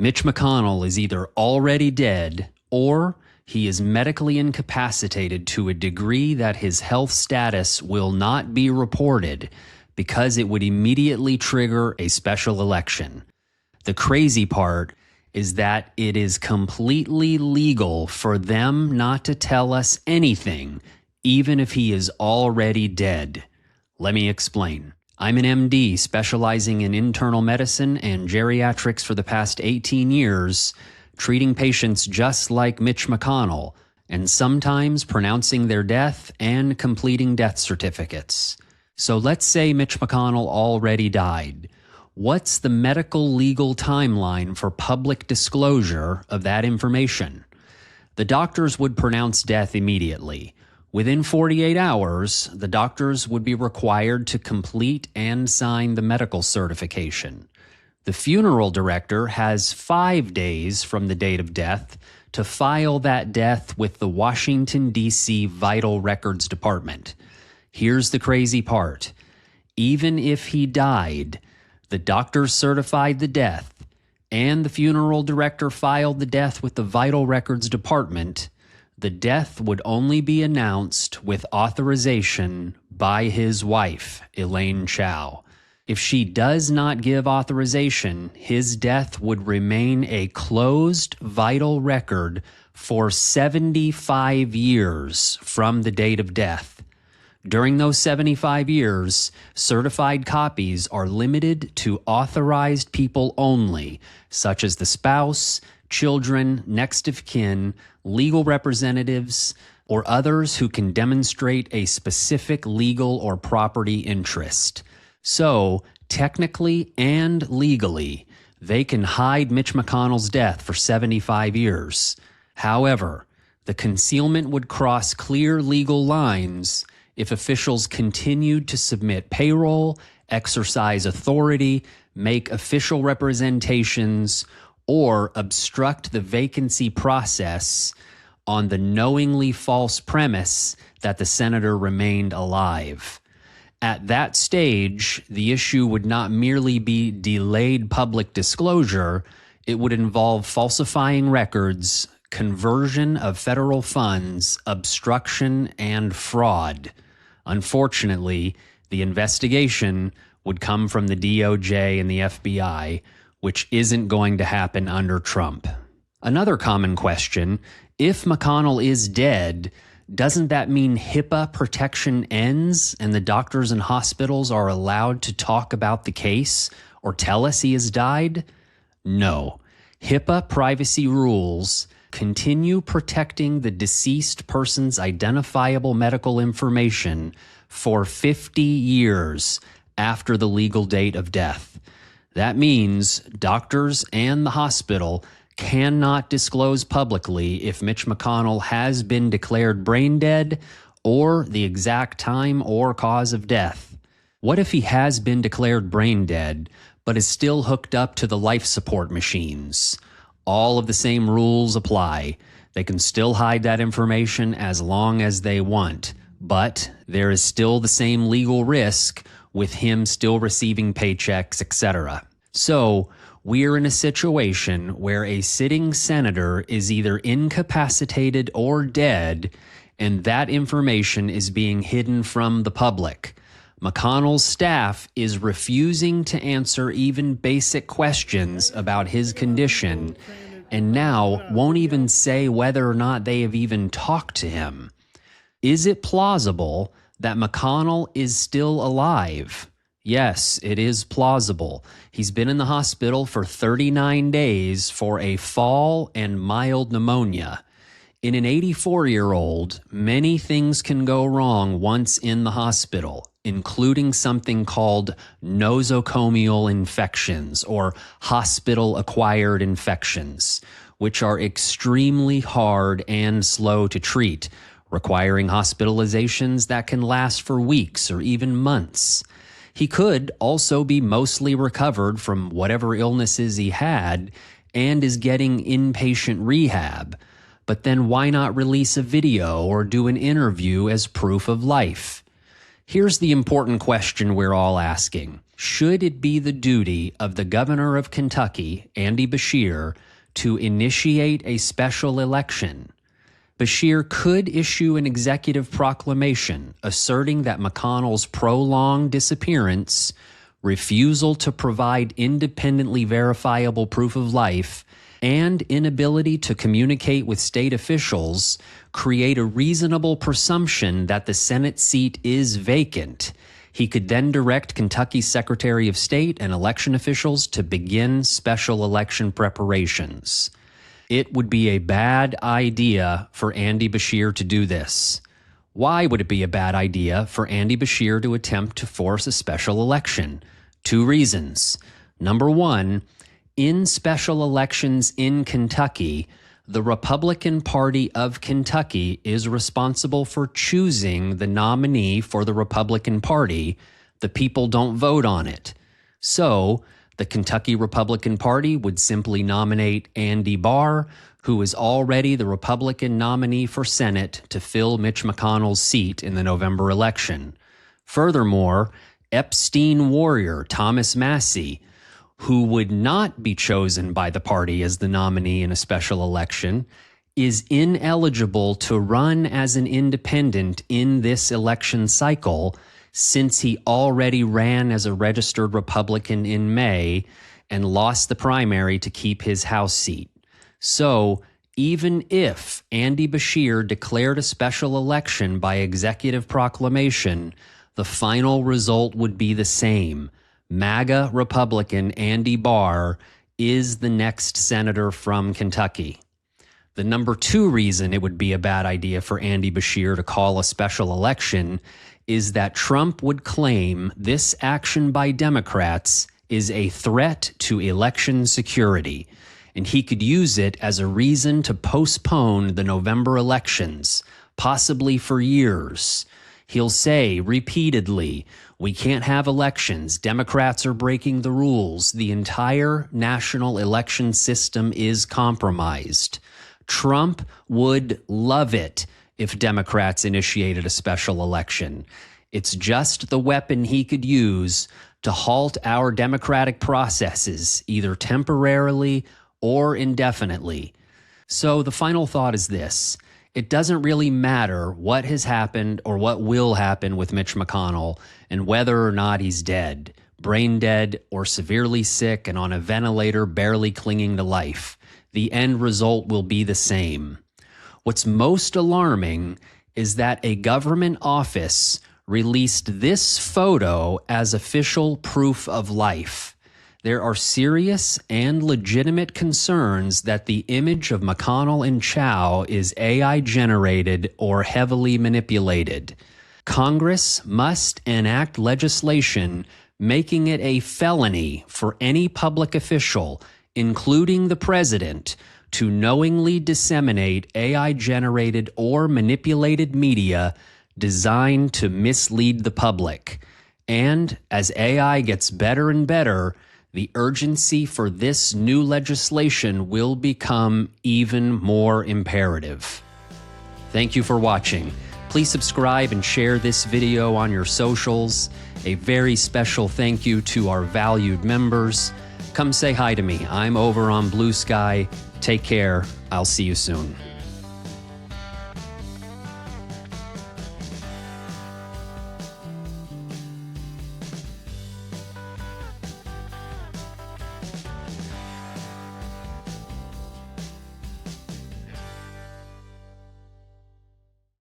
Mitch McConnell is either already dead or he is medically incapacitated to a degree that his health status will not be reported because it would immediately trigger a special election. The crazy part is that it is completely legal for them not to tell us anything, even if he is already dead. Let me explain. I'm an MD specializing in internal medicine and geriatrics for the past 18 years, treating patients just like Mitch McConnell, and sometimes pronouncing their death and completing death certificates. So let's say Mitch McConnell already died. What's the medical legal timeline for public disclosure of that information? The doctors would pronounce death immediately. Within 48 hours, the doctors would be required to complete and sign the medical certification. The funeral director has 5 days from the date of death to file that death with the Washington, D.C. Vital Records Department. Here's the crazy part. Even if he died, the doctors certified the death, and the funeral director filed the death with the Vital Records Department, the death would only be announced with authorization by his wife, Elaine Chao. If she does not give authorization, his death would remain a closed vital record for 75 years from the date of death. During those 75 years, certified copies are limited to authorized people only, such as the spouse, children, next of kin, legal representatives, or others who can demonstrate a specific legal or property interest. So, technically and legally, they can hide Mitch McConnell's death for 75 years. However, the concealment would cross clear legal lines if officials continued to submit payroll, exercise authority, make official representations, or obstruct the vacancy process on the knowingly false premise that the senator remained alive. At that stage, the issue would not merely be delayed public disclosure, it would involve falsifying records, conversion of federal funds, obstruction, and fraud. Unfortunately, the investigation would come from the DOJ and the FBI, which isn't going to happen under Trump. Another common question, if McConnell is dead, doesn't that mean HIPAA protection ends and the doctors and hospitals are allowed to talk about the case or tell us he has died? No. HIPAA privacy rules continue protecting the deceased person's identifiable medical information for 50 years after the legal date of death. That means doctors and the hospital cannot disclose publicly if Mitch McConnell has been declared brain dead or the exact time or cause of death. What if he has been declared brain dead but is still hooked up to the life support machines? All of the same rules apply. They can still hide that information as long as they want, but there is still the same legal risk with him still receiving paychecks, etc. So, we're in a situation where a sitting senator is either incapacitated or dead, and that information is being hidden from the public. McConnell's staff is refusing to answer even basic questions about his condition, and now won't even say whether or not they have even talked to him. Is it plausible that McConnell is still alive? Yes, it is plausible. He's been in the hospital for 39 days for a fall and mild pneumonia. In an 84-year-old, many things can go wrong once in the hospital, including something called nosocomial infections or hospital-acquired infections, which are extremely hard and slow to treat, requiring hospitalizations that can last for weeks or even months. He could also be mostly recovered from whatever illnesses he had and is getting inpatient rehab. But then why not release a video or do an interview as proof of life? Here's the important question we're all asking. Should it be the duty of the governor of Kentucky, Andy Beshear, to initiate a special election? Beshear could issue an executive proclamation asserting that McConnell's prolonged disappearance, refusal to provide independently verifiable proof of life, and inability to communicate with state officials create a reasonable presumption that the Senate seat is vacant. He could then direct Kentucky's Secretary of State and election officials to begin special election preparations. It would be a bad idea for Andy Beshear to do this. Why would it be a bad idea for Andy Beshear to attempt to force a special election? 2 reasons. Number one, in special elections in Kentucky, the Republican Party of Kentucky is responsible for choosing the nominee for the Republican Party. The people don't vote on it. So, the Kentucky Republican Party would simply nominate Andy Barr, who is already the Republican nominee for Senate to fill Mitch McConnell's seat in the November election. Furthermore, Epstein warrior Thomas Massie, who would not be chosen by the party as the nominee in a special election, is ineligible to run as an independent in this election cycle since he already ran as a registered Republican in May and lost the primary to keep his House seat. So, even if Andy Beshear declared a special election by executive proclamation, the final result would be the same. MAGA Republican Andy Barr is the next senator from Kentucky. The number 2 reason it would be a bad idea for Andy Beshear to call a special election is that Trump would claim this action by Democrats is a threat to election security, and he could use it as a reason to postpone the November elections, possibly for years. He'll say repeatedly, we can't have elections. Democrats are breaking the rules. The entire national election system is compromised. Trump would love it if Democrats initiated a special election. It's just the weapon he could use to halt our democratic processes, either temporarily or indefinitely. So the final thought is this. It doesn't really matter what has happened or what will happen with Mitch McConnell and whether or not he's dead, brain dead, or severely sick and on a ventilator barely clinging to life. The end result will be the same. What's most alarming is that a government office released this photo as official proof of life. There are serious and legitimate concerns that the image of McConnell and Chow is AI-generated or heavily manipulated. Congress must enact legislation making it a felony for any public official, including the president, to knowingly disseminate AI-generated or manipulated media designed to mislead the public. And as AI gets better and better, the urgency for this new legislation will become even more imperative. Thank you for watching. Please subscribe and share this video on your socials. A very special thank you to our valued members. Come say hi to me. I'm over on Blue Sky. Take care. I'll see you soon.